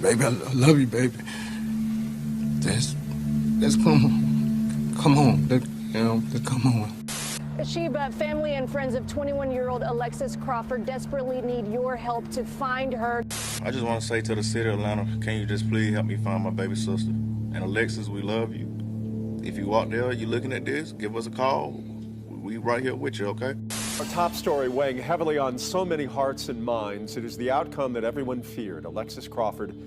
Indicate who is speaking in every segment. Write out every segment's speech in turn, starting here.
Speaker 1: Baby, I love you, baby. Let's come on. Come on. Let's come on.
Speaker 2: Sheba, family and friends of 21-year-old Alexis Crawford desperately need your help to find her.
Speaker 3: I just want to say to the city of Atlanta, can you just please help me find my baby sister? And Alexis, we love you. If you out there, you're looking at this, give us a call. We right here with you, okay?
Speaker 4: Our top story weighing heavily on so many hearts and minds. It is the outcome that everyone feared. Alexis Crawford,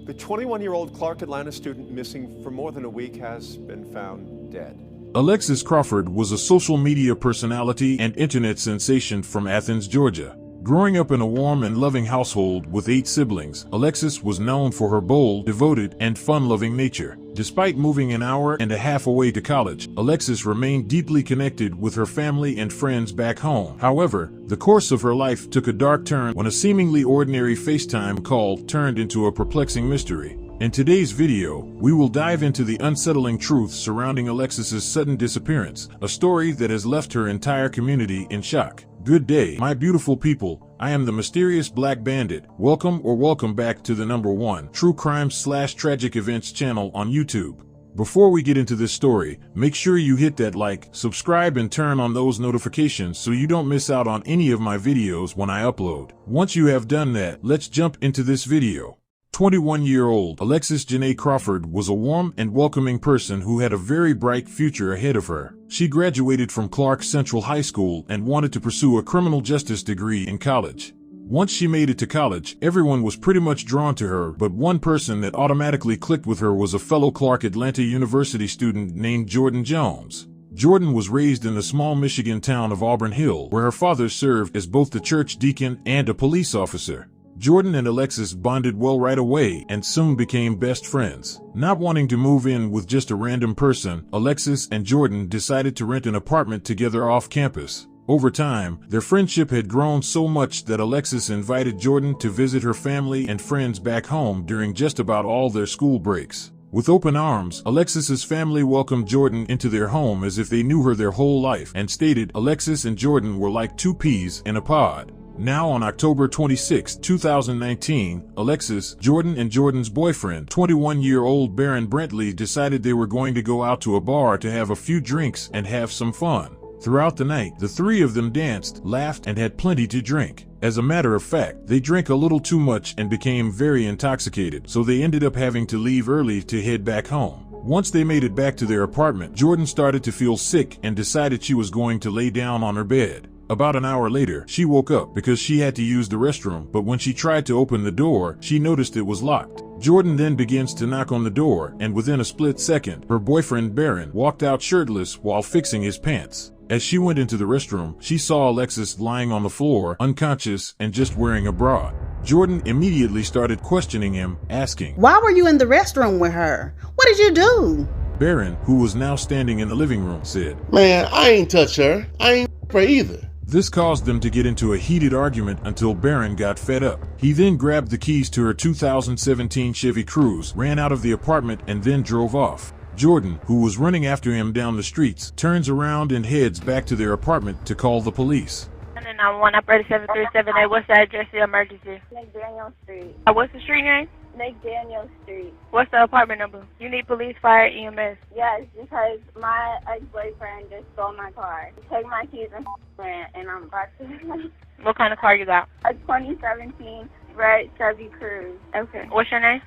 Speaker 4: the 21-year-old Clark Atlanta student missing for more than a week, has been found dead.
Speaker 5: Alexis Crawford was a social media personality and internet sensation from Athens, Georgia. Growing up in a warm and loving household with 8 siblings, Alexis was known for her bold, devoted, and fun-loving nature. Despite moving an hour and a half away to college, Alexis remained deeply connected with her family and friends back home. However, the course of her life took a dark turn when a seemingly ordinary FaceTime call turned into a perplexing mystery. In today's video, we will dive into the unsettling truth surrounding Alexis's sudden disappearance, a story that has left her entire community in shock. Good day, my beautiful people. I am the mysterious Black Bandit. Welcome back to the #1 true crime/tragic events channel on YouTube. Before we get into this story, make sure you hit that like, subscribe, and turn on those notifications so you don't miss out on any of my videos when I upload. Once you have done that, let's jump into this video. 21-year-old Alexis Janae Crawford was a warm and welcoming person who had a very bright future ahead of her. She graduated from Clark Central High School and wanted to pursue a criminal justice degree in college. Once she made it to college, everyone was pretty much drawn to her, but one person that automatically clicked with her was a fellow Clark Atlanta University student named Jordyn Jones. Jordyn was raised in the small Michigan town of Auburn Hill, where her father served as both the church deacon and a police officer. Jordyn and Alexis bonded well right away and soon became best friends. Not wanting to move in with just a random person, Alexis and Jordyn decided to rent an apartment together off campus. Over time, their friendship had grown so much that Alexis invited Jordyn to visit her family and friends back home during just about all their school breaks. With open arms, Alexis's family welcomed Jordyn into their home as if they knew her their whole life and stated Alexis and Jordyn were like 2 peas in a pod. Now on October 26, 2019, Alexis, Jordyn, and Jordyn's boyfriend, 21-year-old Barron Brantley, decided they were going to go out to a bar to have a few drinks and have some fun. Throughout the night, the 3 of them danced, laughed, and had plenty to drink. As a matter of fact, they drank a little too much and became very intoxicated, so they ended up having to leave early to head back home. Once they made it back to their apartment, Jordyn started to feel sick and decided she was going to lay down on her bed. About an hour later, she woke up because she had to use the restroom, but when she tried to open the door, she noticed it was locked. Jordyn then begins to knock on the door, and within a split second, her boyfriend Barron walked out shirtless while fixing his pants. As she went into the restroom, she saw Alexis lying on the floor, unconscious, and just wearing a bra. Jordyn immediately started questioning him, asking,
Speaker 6: "Why were you in the restroom with her? What did you do?"
Speaker 5: Barron, who was now standing in the living room, said,
Speaker 7: "Man, I ain't touch her. I ain't her either."
Speaker 5: This caused them to get into a heated argument until Barron got fed up. He then grabbed the keys to her 2017 Chevy Cruze, ran out of the apartment, and then drove off. Jordyn, who was running after him down the streets, turns around and heads back to their apartment to call the police.
Speaker 8: 911, operator 7378. What's the address of the emergency?
Speaker 9: McDaniel Street.
Speaker 8: What's the street name?
Speaker 9: McDaniel Street.
Speaker 8: What's the apartment number? You need police, fire, EMS.
Speaker 9: Yes, because my ex-boyfriend just stole my car. He took my keys and ran, and I'm about to...
Speaker 8: What kind of car you got?
Speaker 9: A 2017 red Chevy Cruze.
Speaker 8: Okay. What's your name?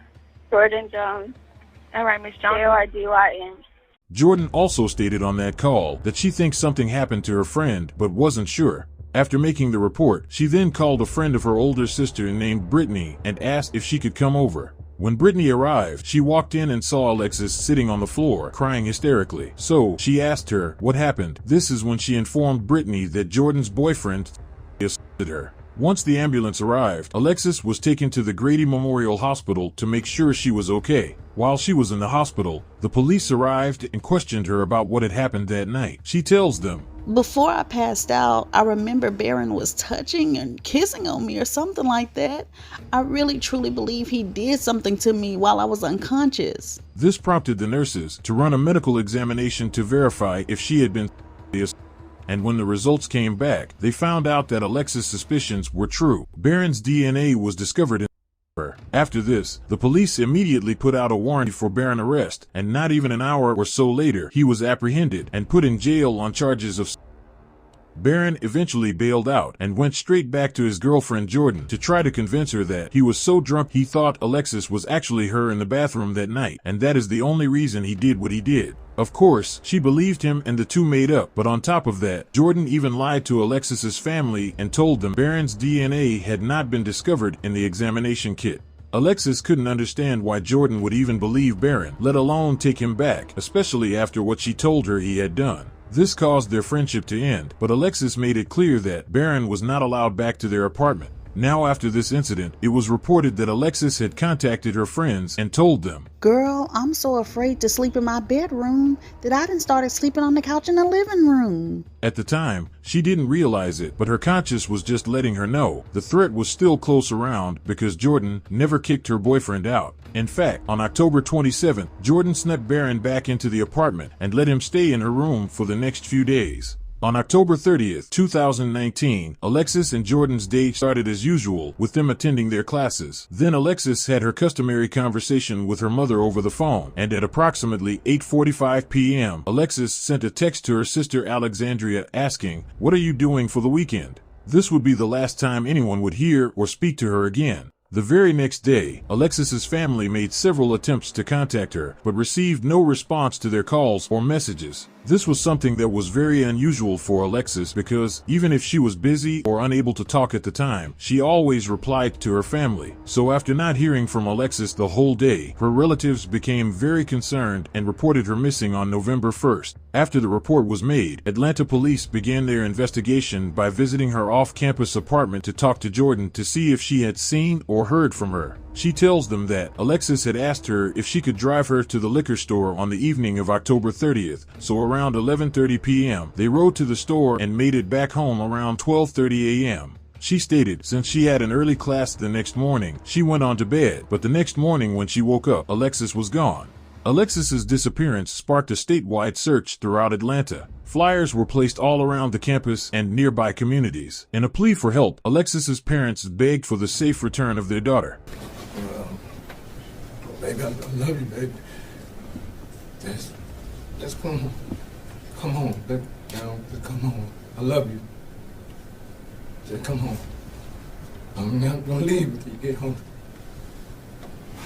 Speaker 9: Jordyn Jones.
Speaker 8: All right, Miss Jones.
Speaker 9: Jordyn.
Speaker 5: Jordyn also stated on that call that she thinks something happened to her friend but wasn't sure. After making the report, she then called a friend of her older sister named Brittany and asked if she could come over. When Brittany arrived, she walked in and saw Alexis sitting on the floor, crying hysterically. So, she asked her what happened. This is when she informed Brittany that Jordyn's boyfriend assaulted her. Once the ambulance arrived, Alexis was taken to the Grady Memorial Hospital to make sure she was okay. While she was in the hospital, the police arrived and questioned her about what had happened that night. She tells them,
Speaker 6: "Before I passed out, I remember Barron was touching and kissing on me or something like that. I really truly believe he did something to me while I was unconscious."
Speaker 5: This prompted the nurses to run a medical examination to verify if she had been assaulted. And when the results came back, they found out that Alexis' suspicions were true. Barron's DNA was discovered in her. After this, the police immediately put out a warrant for Barron arrest, and not even an hour or so later, he was apprehended and put in jail on charges of. Barron eventually bailed out and went straight back to his girlfriend Jordyn to try to convince her that he was so drunk he thought Alexis was actually her in the bathroom that night, and that is the only reason he did what he did. Of course, she believed him and the two made up, but on top of that, Jordyn even lied to Alexis's family and told them Barron's DNA had not been discovered in the examination kit. Alexis couldn't understand why Jordyn would even believe Barron, let alone take him back, especially after what she told her he had done. This caused their friendship to end, but Alexis made it clear that Barron was not allowed back to their apartment. Now after this incident, it was reported that Alexis had contacted her friends and told them,
Speaker 6: "Girl, I'm so afraid to sleep in my bedroom that I done started sleeping on the couch in the living room."
Speaker 5: At the time, she didn't realize it, but her conscience was just letting her know the threat was still close around because Jordyn never kicked her boyfriend out. In fact, on October 27th, Jordyn snuck Barron back into the apartment and let him stay in her room for the next few days. On October 30th, 2019, Alexis and Jordyn's date started as usual, with them attending their classes. Then Alexis had her customary conversation with her mother over the phone, and at approximately 8:45 p.m., Alexis sent a text to her sister Alexandria asking, "What are you doing for the weekend?" This would be the last time anyone would hear or speak to her again. The very next day, Alexis's family made several attempts to contact her, but received no response to their calls or messages. This was something that was very unusual for Alexis because, even if she was busy or unable to talk at the time, she always replied to her family. So after not hearing from Alexis the whole day, her relatives became very concerned and reported her missing on November 1st. After the report was made, Atlanta police began their investigation by visiting her off-campus apartment to talk to Jordyn to see if she had seen or heard from her. She tells them that Alexis had asked her if she could drive her to the liquor store on the evening of October 30th, so around 11:30 p.m., they rode to the store and made it back home around 12:30 a.m. She stated since she had an early class the next morning, she went on to bed, but the next morning when she woke up, Alexis was gone. Alexis's disappearance sparked a statewide search throughout Atlanta. Flyers were placed all around the campus and nearby communities. In a plea for help, Alexis's parents begged for the safe return of their daughter.
Speaker 1: Baby, I love you, baby. Just come home. Come home, baby. Just come home. I love you. Just come home. I'm not gonna leave until you get home.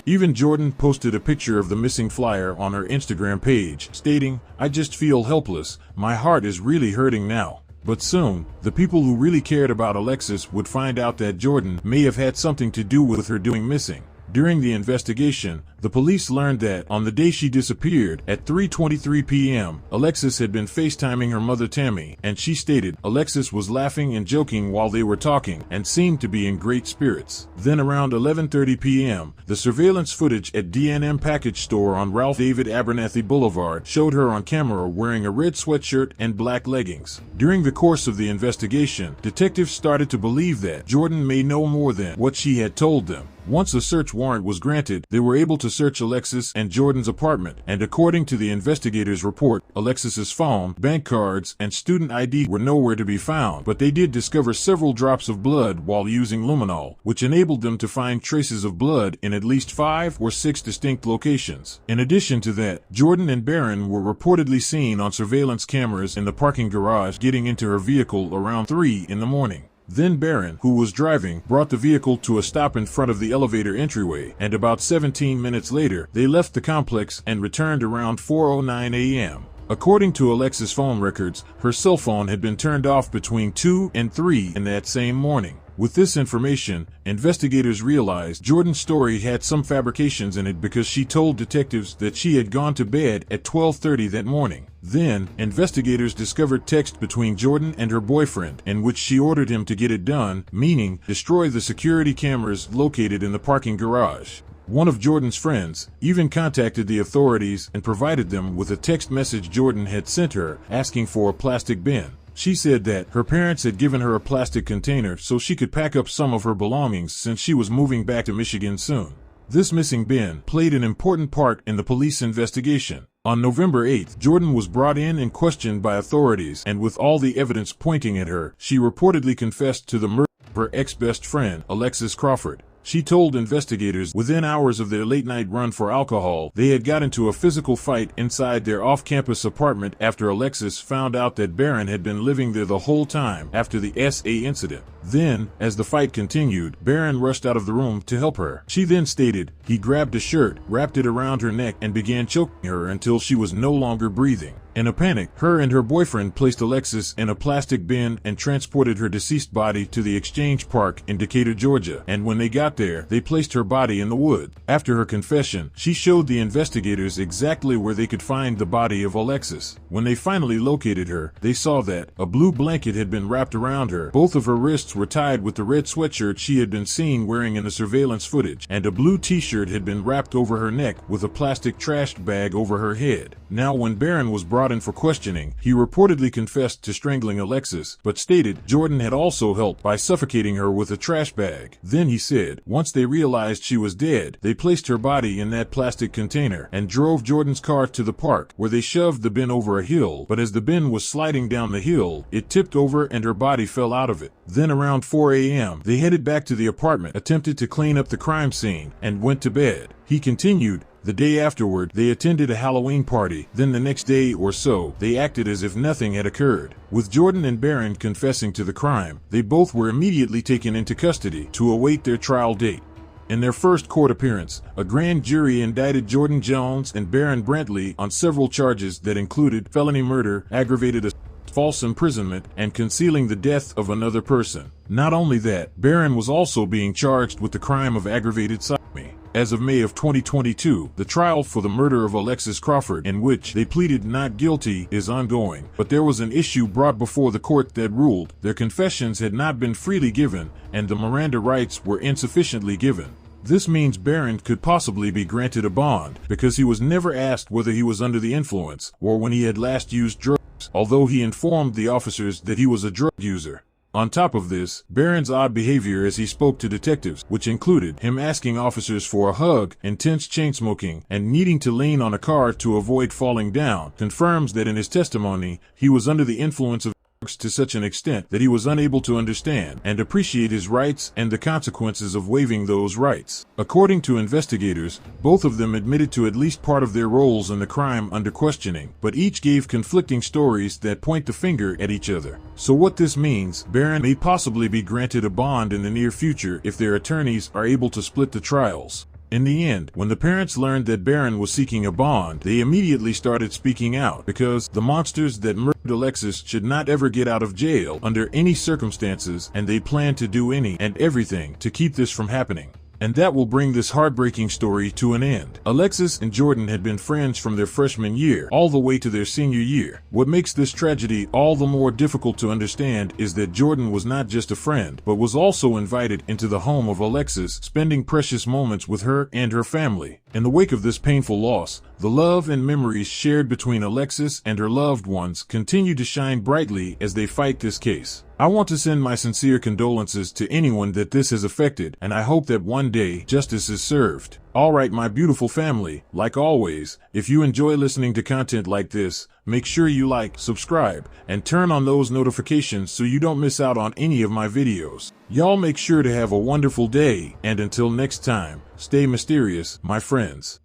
Speaker 5: Even Jordyn posted a picture of the missing flyer on her Instagram page, stating, "I just feel helpless. My heart is really hurting now." But soon, the people who really cared about Alexis would find out that Jordyn may have had something to do with her going missing. During the investigation, the police learned that on the day she disappeared, at 3:23 p.m., Alexis had been FaceTiming her mother Tammy, and she stated Alexis was laughing and joking while they were talking and seemed to be in great spirits. Then around 11:30 p.m., the surveillance footage at D&M Package Store on Ralph David Abernathy Boulevard showed her on camera wearing a red sweatshirt and black leggings. During the course of the investigation, detectives started to believe that Jordyn may know more than what she had told them. Once a search warrant was granted, they were able to search Alexis and Jordyn's apartment, and according to the investigators' report, Alexis's phone, bank cards, and student ID were nowhere to be found, but they did discover several drops of blood while using luminol, which enabled them to find traces of blood in at least 5 or 6 distinct locations. In addition to that, Jordyn and Barron were reportedly seen on surveillance cameras in the parking garage getting into her vehicle around 3 in the morning. Then Barron, who was driving, brought the vehicle to a stop in front of the elevator entryway, and about 17 minutes later, they left the complex and returned around 4:09 a.m. According to Alexis' phone records, her cell phone had been turned off between 2 and 3 in that same morning. With this information, investigators realized Jordyn's story had some fabrications in it because she told detectives that she had gone to bed at 12:30 that morning. Then, investigators discovered text between Jordyn and her boyfriend in which she ordered him to get it done, meaning destroy the security cameras located in the parking garage. One of Jordyn's friends even contacted the authorities and provided them with a text message Jordyn had sent her asking for a plastic bin. She said that her parents had given her a plastic container so she could pack up some of her belongings since she was moving back to Michigan soon. This missing bin played an important part in the police investigation. On November 8th, Jordyn was brought in and questioned by authorities, and with all the evidence pointing at her, she reportedly confessed to the murder of her ex-best friend, Alexis Crawford. She told investigators within hours of their late-night run for alcohol, they had got into a physical fight inside their off-campus apartment after Alexis found out that Barron had been living there the whole time after the SA incident. Then, as the fight continued, Barron rushed out of the room to help her. She then stated, he grabbed a shirt, wrapped it around her neck, and began choking her until she was no longer breathing. In a panic, her and her boyfriend placed Alexis in a plastic bin and transported her deceased body to the Exchange Park in Decatur, Georgia, and when they got there, they placed her body in the wood. After her confession, she showed the investigators exactly where they could find the body of Alexis. When they finally located her, they saw that a blue blanket had been wrapped around her, both of her wrists were tied with the red sweatshirt she had been seen wearing in the surveillance footage, and a blue t-shirt had been wrapped over her neck with a plastic trash bag over her head. Now, when Barron was brought in for questioning, he reportedly confessed to strangling Alexis, but stated Jordyn had also helped by suffocating her with a trash bag. Then he said, once they realized she was dead, they placed her body in that plastic container and drove Jordyn's car to the park, where they shoved the bin over a hill, but as the bin was sliding down the hill, it tipped over and her body fell out of it. Then around 4 a.m., they headed back to the apartment, attempted to clean up the crime scene, and went to bed. He continued, the day afterward, they attended a Halloween party. Then the next day or so, they acted as if nothing had occurred. With Jordyn and Barron confessing to the crime, they both were immediately taken into custody to await their trial date. In their first court appearance, a grand jury indicted Jordyn Jones and Barron Brantley on several charges that included felony murder, aggravated assault, false imprisonment, and concealing the death of another person. Not only that, Barron was also being charged with the crime of aggravated sodomy. As of May of 2022, the trial for the murder of Alexis Crawford, in which they pleaded not guilty, is ongoing. But there was an issue brought before the court that ruled their confessions had not been freely given, and the Miranda rights were insufficiently given. This means Barron could possibly be granted a bond, because he was never asked whether he was under the influence, or when he had last used drugs, although he informed the officers that he was a drug user. On top of this, Barron's odd behavior as he spoke to detectives, which included him asking officers for a hug, intense chain smoking, and needing to lean on a car to avoid falling down, confirms that in his testimony, he was under the influence of drugs to such an extent that he was unable to understand and appreciate his rights and the consequences of waiving those rights. According to investigators, both of them admitted to at least part of their roles in the crime under questioning, but each gave conflicting stories that point the finger at each other. So what this means, Barron may possibly be granted a bond in the near future if their attorneys are able to split the trials. In the end, when the parents learned that Barron was seeking a bond, they immediately started speaking out because the monsters that murdered Alexis should not ever get out of jail under any circumstances, and they plan to do any and everything to keep this from happening. And that will bring this heartbreaking story to an end. Alexis and Jordyn had been friends from their freshman year all the way to their senior year. What makes this tragedy all the more difficult to understand is that Jordyn was not just a friend, but was also invited into the home of Alexis, spending precious moments with her and her family. In the wake of this painful loss, the love and memories shared between Alexis and her loved ones continue to shine brightly as they fight this case. I want to send my sincere condolences to anyone that this has affected, and I hope that one day justice is served. Alright, my beautiful family, like always, if you enjoy listening to content like this, make sure you like, subscribe, and turn on those notifications so you don't miss out on any of my videos. Y'all make sure to have a wonderful day, and until next time, stay mysterious, my friends.